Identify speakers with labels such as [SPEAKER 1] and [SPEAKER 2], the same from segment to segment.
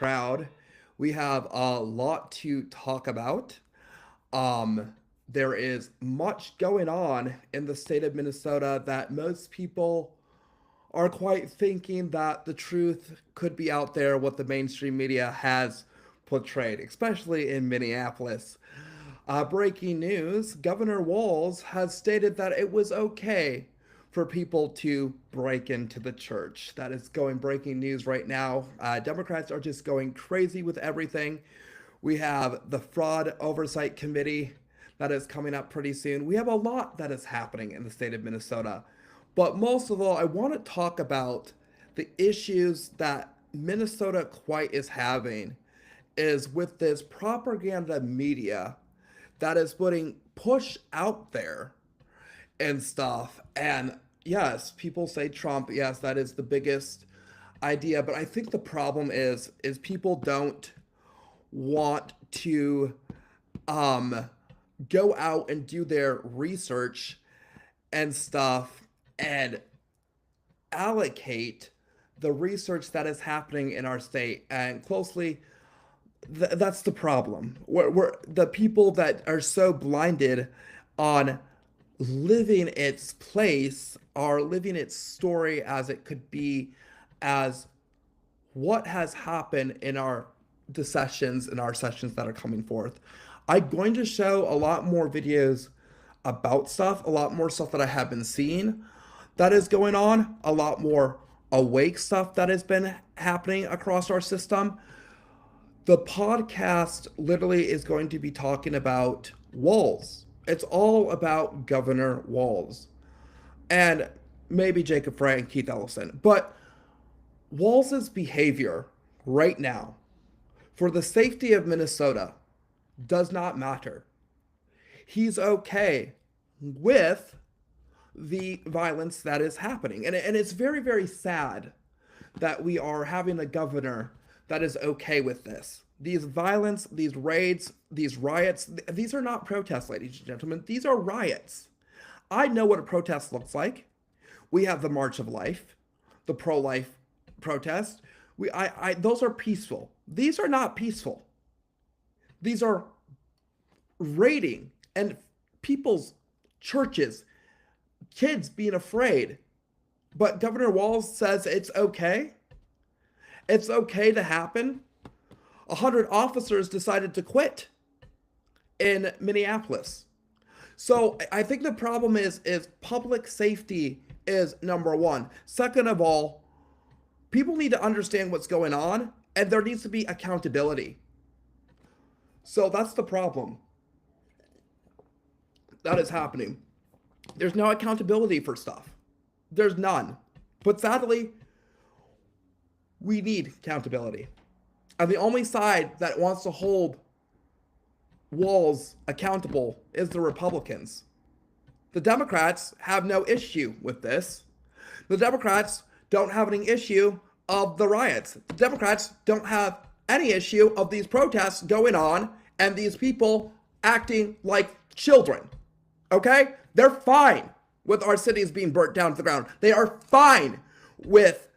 [SPEAKER 1] crowd. We have a lot to talk about. There is much going on in the state of Minnesota that most people are quite thinking that the truth could be out there, what the mainstream media has portrayed, especially in Minneapolis. Breaking news: Governor Walz has stated that it was okay for people to break into the church. That is going breaking news right now. Democrats are just going crazy with everything. We have the Fraud Oversight Committee that is coming up pretty soon. We have a lot that is happening in the state of Minnesota. But most of all, I want to talk about the issues that Minnesota quite is having is with this propaganda media that is putting push out there and stuff. And yes, people say Trump. Yes, that is the biggest idea. But I think the problem is people don't want to go out and do their research and stuff and allocate the research that is happening in our state and closely. That's the problem. We're the people that are so blinded on living its place are living its story as it could be, as what has happened in our sessions, in our sessions that are coming forth. I'm going to show a lot more videos about stuff, a lot more stuff that I have been seeing that is going on, a lot more awake stuff that has been happening across our system. The podcast literally is going to be talking about Walz. It's all about Governor Walz and maybe Jacob Frey and Keith Ellison. But Walz's behavior right now for the safety of Minnesota does not matter. He's okay with the violence that is happening. And it's very, very sad that we are having a governor that is okay with this. These violence, these raids, these riots, these are not protests, ladies and gentlemen. These are riots. I know what a protest looks like. We have the March of Life, the pro-life protest. Those are peaceful. These are not peaceful. These are raiding and people's churches, kids being afraid. But Governor Walz says it's okay. It's okay to happen. 100 officers decided to quit in Minneapolis. So I think the problem is public safety is number one. Second of all, people need to understand what's going on, and there needs to be accountability. So that's the problem that is happening. There's no accountability for stuff. There's none. But sadly, we need accountability. And the only side that wants to hold Walz accountable is the Republicans. The Democrats have no issue with this. The Democrats don't have any issue of the riots. The Democrats don't have any issue of these protests going on and these people acting like children. Okay? They're fine with our cities being burnt down to the ground. They are fine with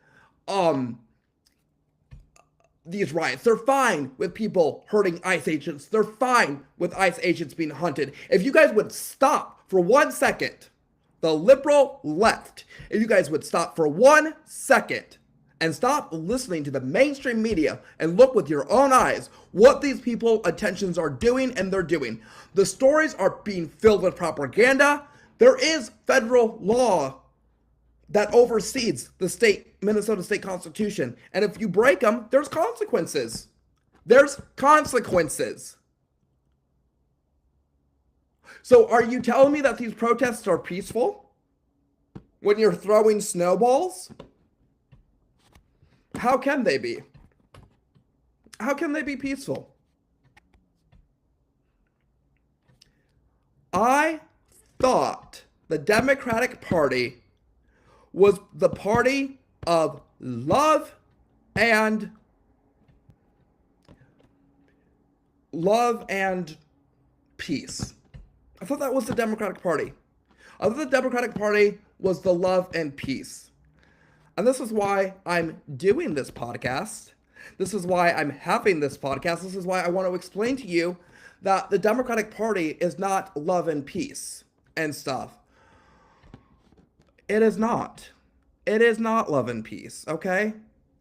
[SPEAKER 1] these riots. They're fine with people hurting ICE agents. They're fine with ICE agents being hunted. If you guys would stop for 1 second, the liberal left, if you guys would stop for 1 second and stop listening to the mainstream media and look with your own eyes what these people attentions are doing, and they're doing. The stories are being filled with propaganda. There is federal law that oversees the Minnesota state constitution. And if you break them, there's consequences. There's consequences. So are you telling me that these protests are peaceful when you're throwing snowballs? How can they be? How can they be peaceful? I thought the Democratic Party was the party of love and peace. I thought that was the Democratic Party. I thought the Democratic Party was the love and peace. And this is why I'm doing this podcast. This is why I'm having this podcast. This is why I want to explain to you that the Democratic Party is not love and peace and stuff. It is not. It is not love and peace, okay?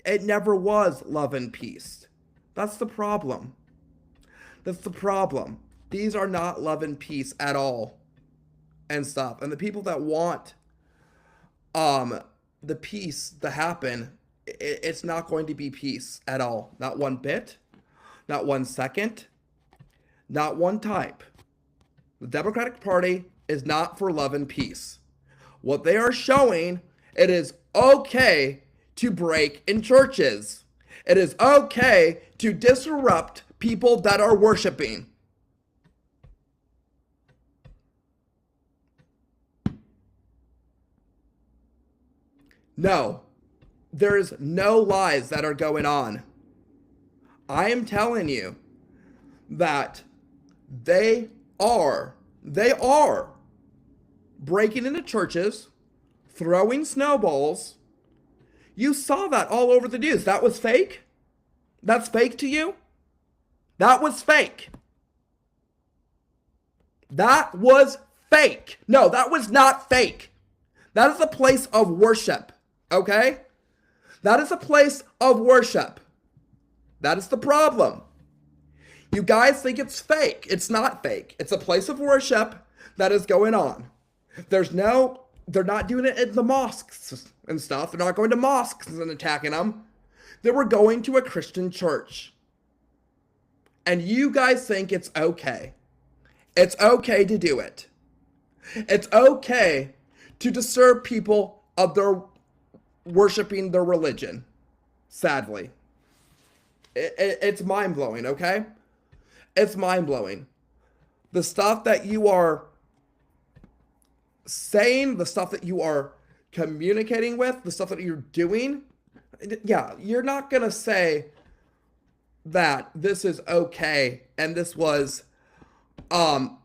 [SPEAKER 1] It never was love and peace. That's the problem. That's the problem. These are not love and peace at all and stuff. And the people that want the peace to happen, it's not going to be peace at all. Not one bit, not 1 second, not one type. The Democratic Party is not for love and peace. What they are showing, it is okay to break in churches. It is okay to disrupt people that are worshiping. No, there's no lies that are going on. I am telling you that they are breaking into churches, throwing snowballs. You saw that all over the news. That was fake? That's fake to you? That was fake. That was fake. No, that was not fake. That is a place of worship, okay? That is a place of worship. That is the problem. You guys think it's fake. It's not fake. It's a place of worship that is going on. They're not doing it in the mosques and stuff. They're not going to mosques and attacking them. They were going to a Christian church. And you guys think it's okay. It's okay to do it. It's okay to disturb people of their worshiping their religion. Sadly. It's mind-blowing, okay? It's mind-blowing. The stuff that you are saying, the stuff that you are communicating with, the stuff that you're doing, yeah, you're not going to say that this is okay and this was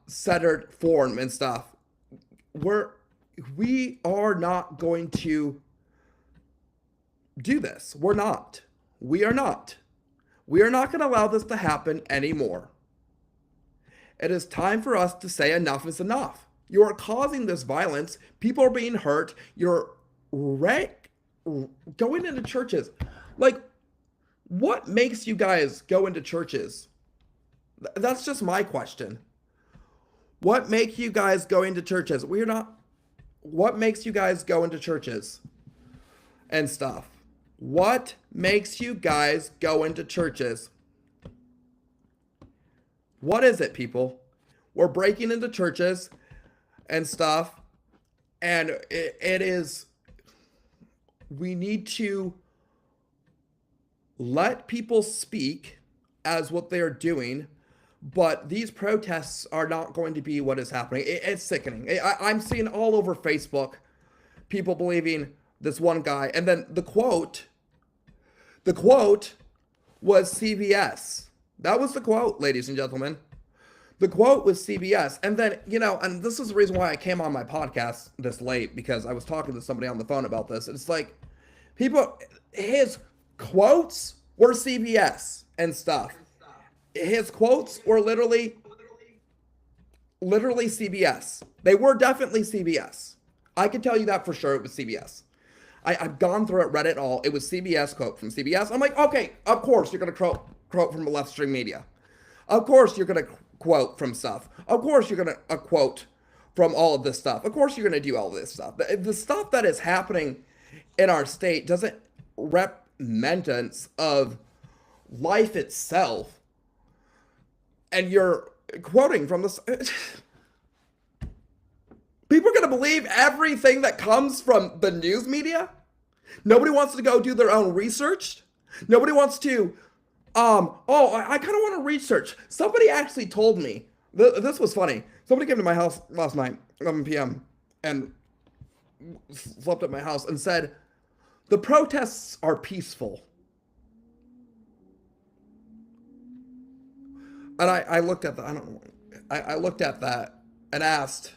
[SPEAKER 1] centered form and stuff. We are not going to do this. We're not. We are not. We are not going to allow this to happen anymore. It is time for us to say enough is enough. You are causing this violence. People are being hurt. You're going into churches. Like, what makes you guys go into churches? That's just my question. What makes you guys go into churches? What makes you guys go into churches and stuff? What makes you guys go into churches? What is it, people? We're breaking into churches and stuff, and it is, we need to let people speak as what they're doing, but these protests are not going to be what is happening. It's sickening. I'm seeing all over Facebook people believing this one guy, and then the quote was CBS. That was the quote, ladies and gentlemen. The quote was CBS. And then, and this is the reason why I came on my podcast this late, because I was talking to somebody on the phone about this. It's like, his quotes were CBS and stuff. His quotes were literally CBS. They were definitely CBS. I can tell you that for sure it was CBS. I've gone through it, read it all. It was CBS, quote from CBS. I'm like, okay, of course you're going to quote from a left-stream media. Of course you're going to quote from stuff. Of course you're going to quote from all of this stuff. Of course you're going to do all this stuff. The stuff that is happening in our state doesn't remnants of life itself. And you're quoting from this. People are going to believe everything that comes from the news media. Nobody wants to go do their own research. Nobody wants to, I kind of want to research. Somebody actually told me, this was funny. Somebody came to my house last night, 11 p.m., and slept at my house and said, the protests are peaceful. And I looked at that, I looked at that and asked,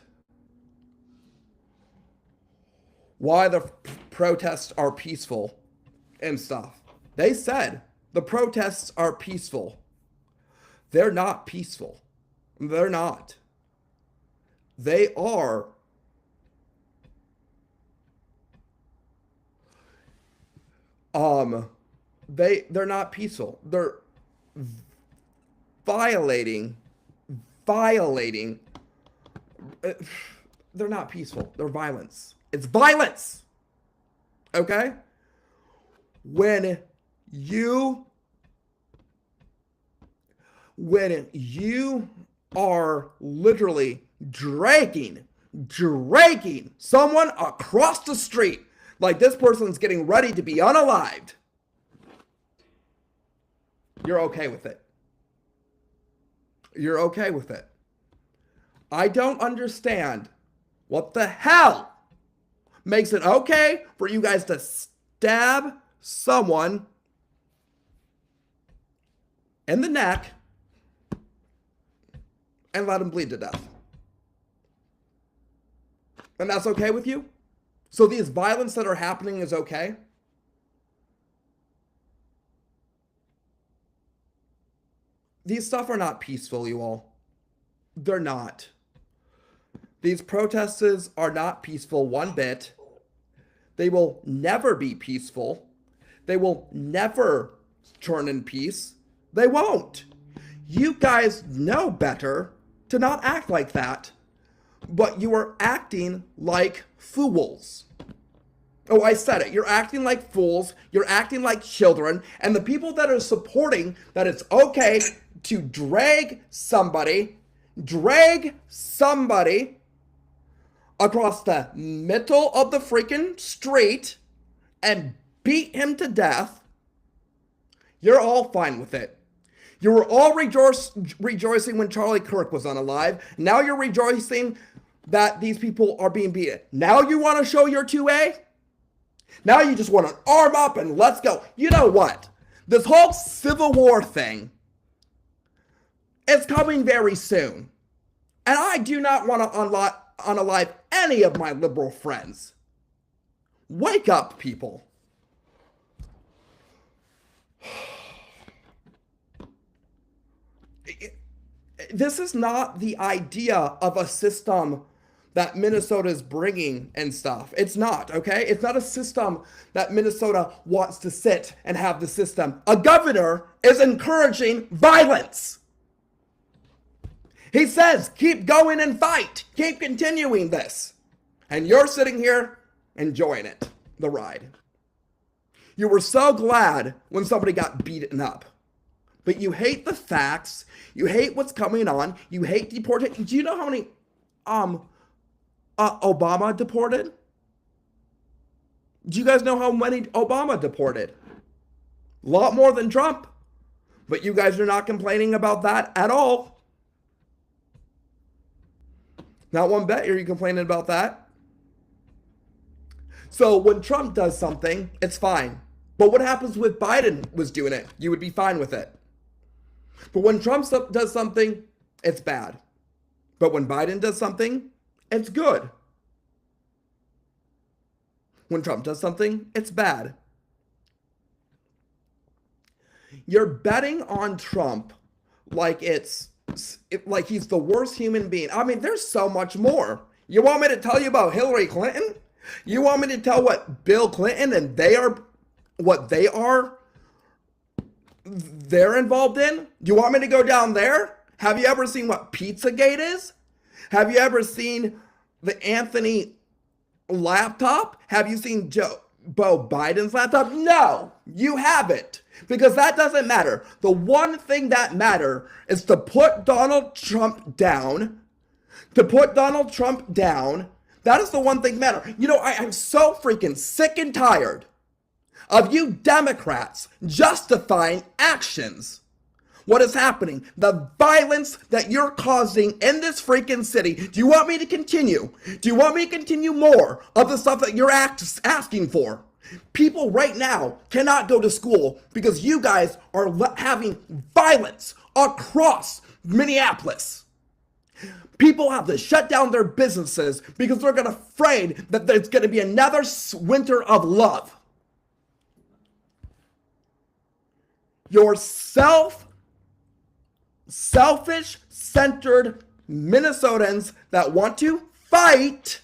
[SPEAKER 1] why the protests are peaceful and stuff. They said The protests are peaceful. They're not peaceful. They're not. They are um they're not peaceful. They're violating violating uh, they're not peaceful. They're violence. It's violence. Okay? When you when you are literally dragging someone across the street like this person's getting ready to be unalived, you're okay with it. You're okay with it. I don't understand what the hell makes it okay for you guys to stab someone in the neck and let them bleed to death. And that's okay with you? So these violence that are happening is okay? These stuff are not peaceful, you all. They're not. These protests are not peaceful one bit. They will never be peaceful. They will never turn in peace. They won't. You guys know better to not act like that, but you are acting like fools. Oh, I said it. You're acting like fools. You're acting like children. And the people that are supporting that it's okay to drag somebody across the middle of the freaking street and beat him to death, you're all fine with it. You were all rejoicing when Charlie Kirk was unalive. Now you're rejoicing that these people are being beaten. Now you want to show your 2A? Now you just want to arm up and let's go. You know what? This whole Civil War thing is coming very soon. And I do not want to unalive any of my liberal friends. Wake up, people. This is not the idea of a system that Minnesota is bringing and stuff. It's not, okay? It's not a system that Minnesota wants to sit and have the system. A governor is encouraging violence. He says, keep going and fight. Keep continuing this. And you're sitting here enjoying it, the ride. You were so glad when somebody got beaten up. But you hate the facts. You hate what's coming on. You hate deportation. Do you know how many Obama deported? Do you guys know how many Obama deported? A lot more than Trump. But you guys are not complaining about that at all. Not one bit are you complaining about that. So when Trump does something, it's fine. But what happens with Biden was doing it? You would be fine with it. But when Trump does something, it's bad. But when Biden does something, it's good. When Trump does something, it's bad. You're betting on Trump like like he's the worst human being. I mean, there's so much more. You want me to tell you about Hillary Clinton? You want me to tell what Bill Clinton and they're involved in? Do you want me to go down there? Have you ever seen what Pizzagate is? Have you ever seen the Anthony laptop? Have you seen Joe Biden's laptop? No, you haven't. Because that doesn't matter. The one thing that matters is to put Donald Trump down. To put Donald Trump down. That is the one thing that matters. You know, I'm so freaking sick and tired of you Democrats justifying actions. What is happening? The violence that you're causing in this freaking city. Do you want me to continue? Do you want me to continue more of the stuff that you're asking for? People right now cannot go to school because you guys are having violence across Minneapolis. People have to shut down their businesses because they're afraid that there's going to be another winter of love. Your selfish-centered Minnesotans that want to fight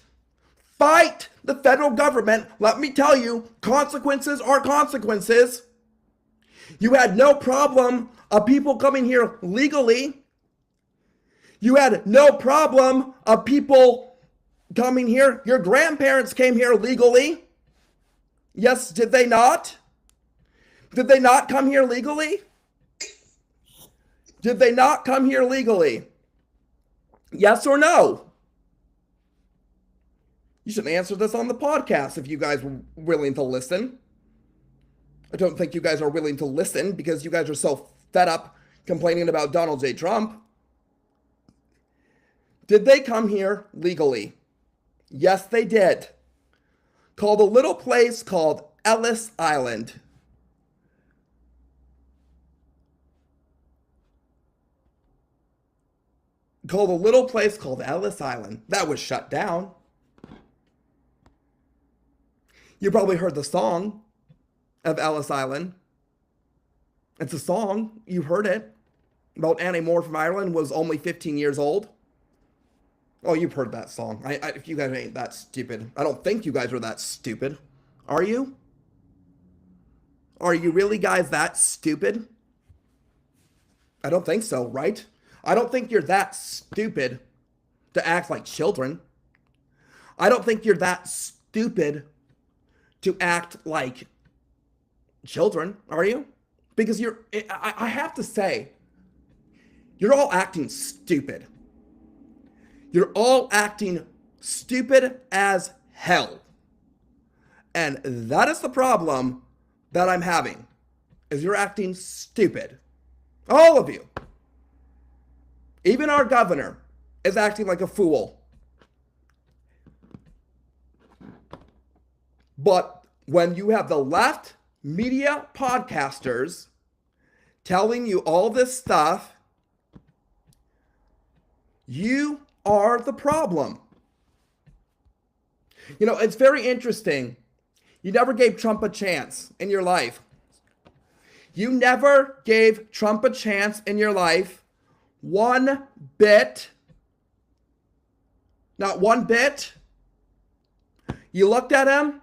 [SPEAKER 1] the federal government. Let me tell you, consequences are consequences. You had no problem of people coming here legally. You had no problem of people coming here. Your grandparents came here legally. Yes, did they not? Did they not come here legally? Did they not come here legally? Yes or no? You should answer this on the podcast if you guys were willing to listen. I don't think you guys are willing to listen because you guys are so fed up complaining about Donald J. Trump. Did they come here legally? Yes, they did. Called a little place called Ellis Island. Called a little place called Ellis Island. That was shut down. You probably heard the song of Ellis Island. It's a song. You heard it. About Annie Moore from Ireland was only 15 years old. Oh, you've heard that song. If you guys ain't that stupid. I don't think you guys are that stupid. Are you? Are you really guys that stupid? I don't think so, right? I don't think you're that stupid to act like children. I don't think you're that stupid to act like children, are you? Because I have to say, you're all acting stupid. You're all acting stupid as hell. And that is the problem that I'm having, is you're acting stupid. All of you. Even our governor is acting like a fool. But when you have the left media podcasters telling you all this stuff, you are the problem. You know, it's very interesting. You never gave Trump a chance in your life. You never gave Trump a chance in your life. One bit. Not one bit. You looked at him.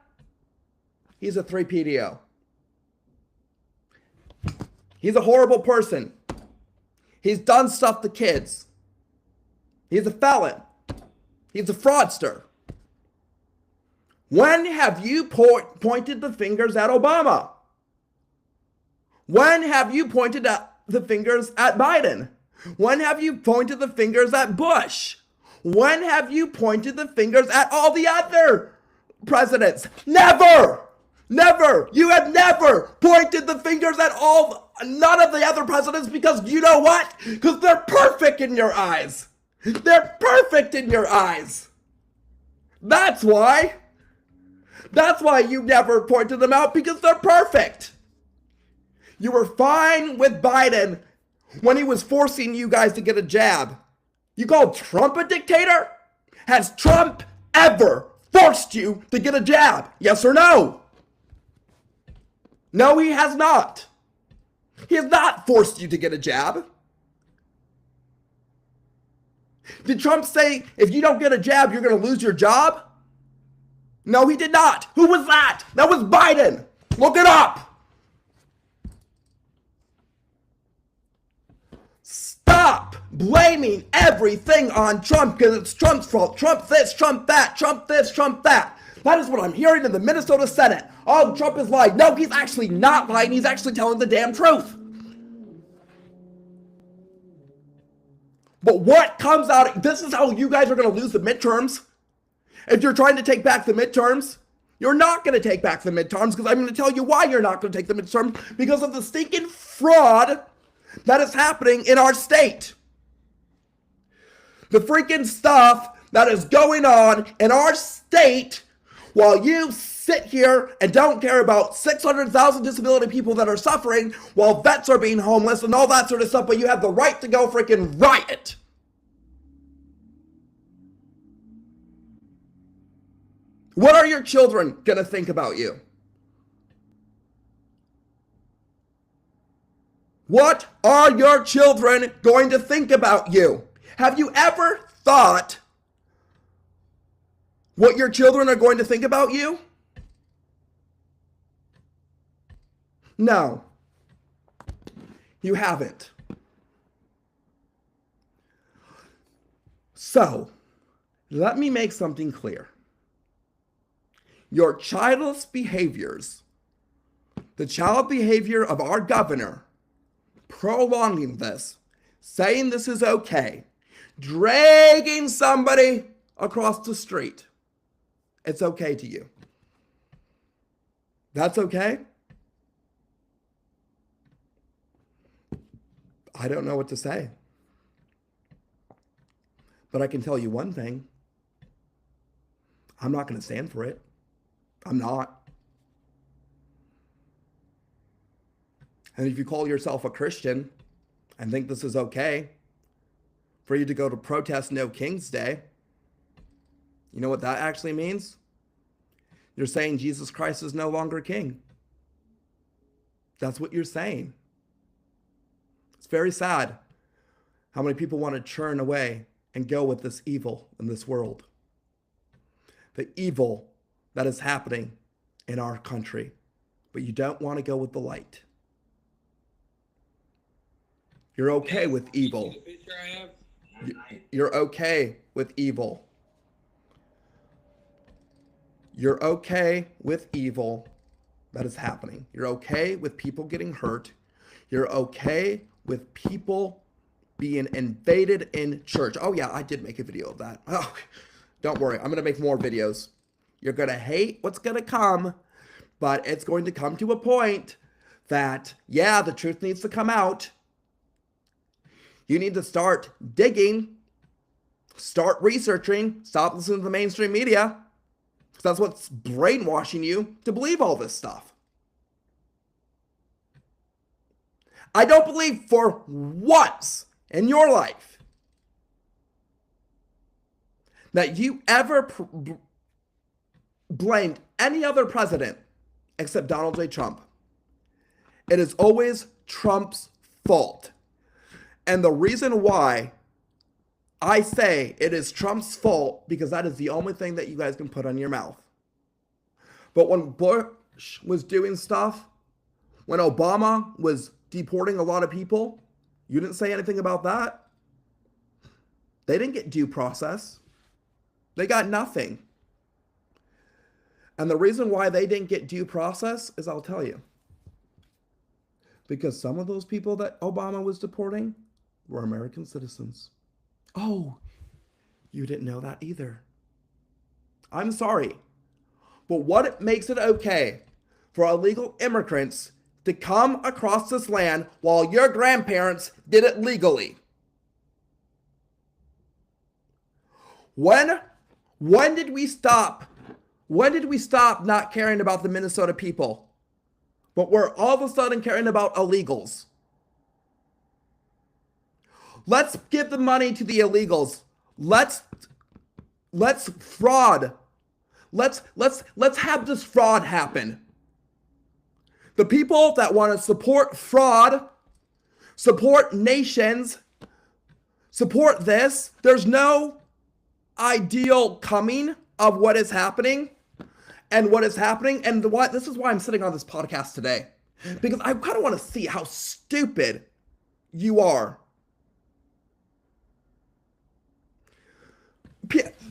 [SPEAKER 1] He's a 3PDO. He's a horrible person. He's done stuff to kids. He's a felon. He's a fraudster. When have you pointed the fingers at Obama? When have you pointed the fingers at Biden? When have you pointed the fingers at Bush? When have you pointed the fingers at all the other presidents? Never! Never! You have never pointed the fingers at none of the other presidents, because you know what? Because they're perfect in your eyes. They're perfect in your eyes. That's why. That's why you never pointed them out, because they're perfect. You were fine with Biden when he was forcing you guys to get a jab. You called Trump a dictator? Has Trump ever forced you to get a jab? Yes or no? No, he has not. He has not forced you to get a jab. Did Trump say, if you don't get a jab, you're going to lose your job? No, he did not. Who was that? That was Biden. Look it up. Stop blaming everything on Trump because it's Trump's fault. Trump this, Trump that, Trump this, Trump that. That is what I'm hearing in the Minnesota Senate. Oh, Trump is lying. No, he's actually not lying. He's actually telling the damn truth. But what comes out, this is how you guys are going to lose the midterms. If you're trying to take back the midterms, you're not going to take back the midterms, because I'm going to tell you why you're not going to take the midterms, because of the stinking fraud that is happening in our state. The freaking stuff that is going on in our state while you sit here and don't care about 600,000 disability people that are suffering while vets are being homeless and all that sort of stuff, but you have the right to go freaking riot. What are your children going to think about you? What are your children going to think about you? Have you ever thought what your children are going to think about you? No, you haven't. So, let me make something clear. Your childless behaviors, the child behavior of our governor, prolonging this, saying this is okay, dragging somebody across the street, it's okay to you. That's okay? I don't know what to say. But I can tell you one thing. I'm not going to stand for it. I'm not. And if you call yourself a Christian and think this is okay for you to go to protest No King's Day, you know what that actually means? You're saying Jesus Christ is no longer king. That's what you're saying. It's very sad how many people want to churn away and go with this evil in this world. The evil that is happening in our country. But you don't want to go with the light. You're okay with evil. You're okay with evil. You're okay with evil that is happening. You're okay with people getting hurt. You're okay with people being invaded in church. Oh yeah, I did make a video of that. Oh, don't worry, I'm going to make more videos. You're going to hate what's going to come, but it's going to come to a point that, yeah, the truth needs to come out. You need to start digging, start researching, stop listening to the mainstream media, because that's what's brainwashing you to believe all this stuff. I don't believe for once in your life that you ever blamed any other president except Donald J. Trump. It is always Trump's fault. And the reason why I say it is Trump's fault, because that is the only thing that you guys can put on your mouth. But when Bush was doing stuff, when Obama was deporting a lot of people, you didn't say anything about that. They didn't get due process. They got nothing. And the reason why they didn't get due process is, I'll tell you. Because some of those people that Obama was deporting were American citizens. Oh, you didn't know that either. I'm sorry. But what makes it okay for illegal immigrants to come across this land while your grandparents did it legally? When did we stop? When did we stop not caring about the Minnesota people? But we're all of a sudden caring about illegals. Let's give the money to the illegals. Let's fraud. Let's have this fraud happen. The people that want to support fraud, support nations, support this, there's no ideal coming of what is happening and what is happening. And this is why I'm sitting on this podcast today. Because I kind of want to see how stupid you are.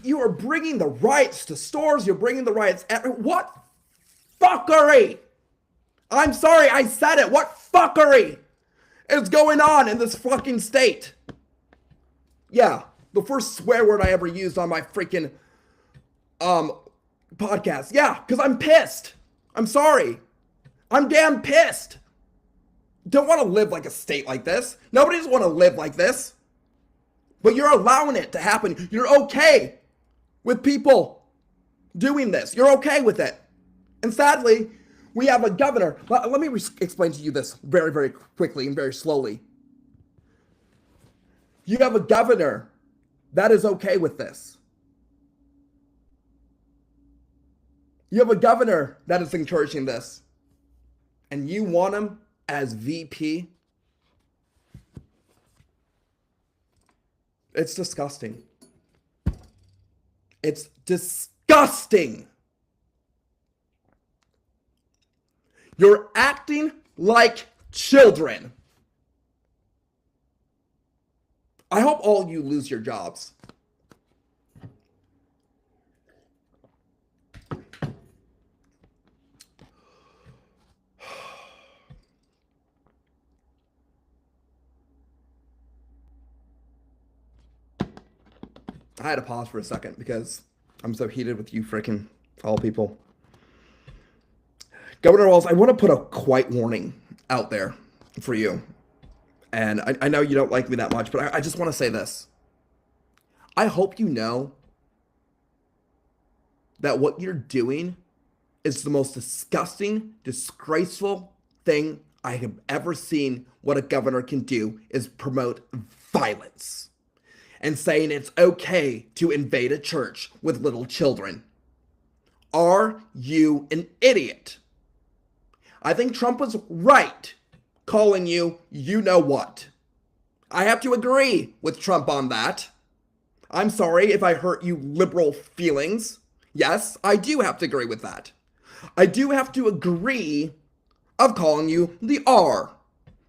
[SPEAKER 1] You are bringing the riots to stores. You're bringing the riots. What fuckery? I'm sorry, I said it. What fuckery is going on in this fucking state? Yeah, the first swear word I ever used on my freaking podcast. Yeah, because I'm pissed. I'm sorry. I'm damn pissed. Don't want to live like a state like this. Nobody doesn't want to live like this. But you're allowing it to happen. You're okay with people doing this. You're okay with it. And sadly, we have a governor. Let me explain to you this very, very quickly and very slowly. You have a governor that is okay with this. You have a governor that is encouraging this. And you want him as VP It's disgusting. It's disgusting. You're acting like children. I hope all you lose your jobs. I had to pause for a second because I'm so heated with you freaking all people. Governor Walz, I want to put a quiet warning out there for you. And I know you don't like me that much, but I just want to say this. I hope you know that what you're doing is the most disgusting, disgraceful thing I have ever seen. What a governor can do is promote violence and saying it's okay to invade a church with little children. Are you an idiot? I think Trump was right calling you know what. I have to agree with Trump on that. I'm sorry if I hurt you liberal feelings. Yes, I do have to agree with that. I do have to agree of calling you the R,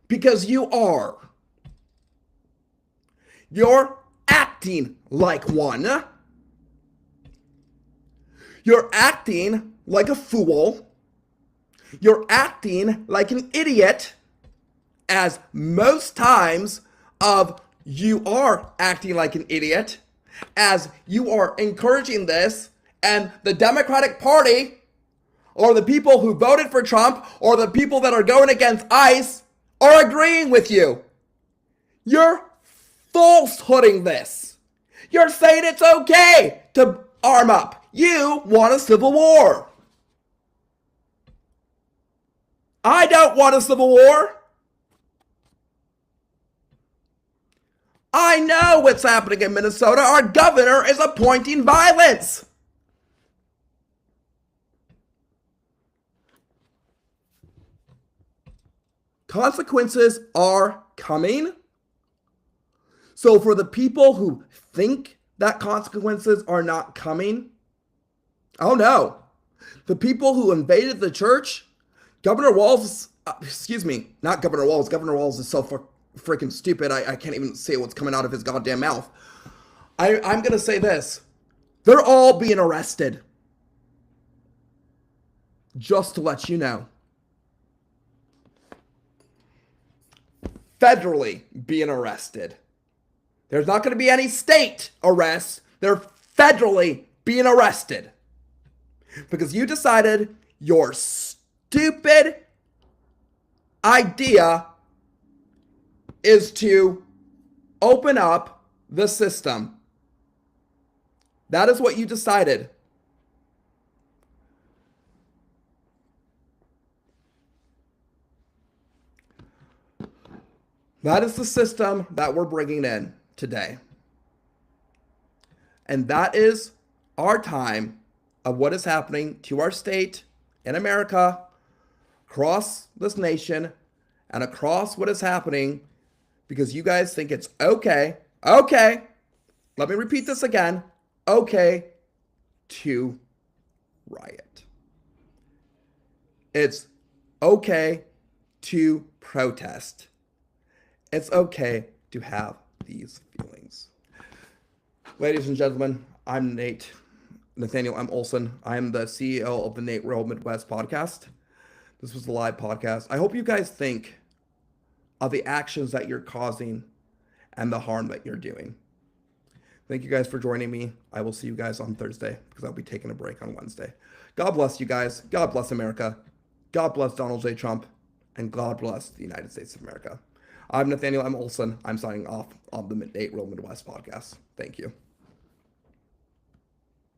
[SPEAKER 1] because you are. You're acting like one. You're acting like a fool. You're acting like an idiot, as most times of you are acting like an idiot, as you are encouraging this, and the Democratic Party, or the people who voted for Trump, or the people that are going against ICE, are agreeing with you. You're falsehooding this. You're saying it's okay to arm up. You want a civil war. I don't want a civil war. I know what's happening in Minnesota. Our governor is appointing violence. Consequences are coming. So for the people who think that consequences are not coming, oh no. The people who invaded the church, Governor Walz, not Governor Walz. Governor Walz is so freaking stupid. I can't even say what's coming out of his goddamn mouth. I'm going to say this. They're all being arrested. Just to let you know. Federally being arrested. There's not going to be any state arrests. They're federally being arrested. Because you decided your stupid idea is to open up the system. That is what you decided. That is the system that we're bringing in today. And that is our time of what is happening to our state in America, across this nation, and across what is happening, because you guys think it's okay, let me repeat this again, okay to riot. It's okay to protest. It's okay to have these feelings. Ladies and gentlemen, I'm Nathaniel M. Olson. I'm the CEO of the Nate Real Midwest podcast. This was the live podcast. I hope you guys think of the actions that you're causing and the harm that you're doing. Thank you guys for joining me. I will see you guys on Thursday because I'll be taking a break on Wednesday. God bless you guys. God bless America. God bless Donald J. Trump. And God bless the United States of America. I'm Nathaniel M. Olson. I'm signing off on the Nate Real Midwest podcast. Thank you.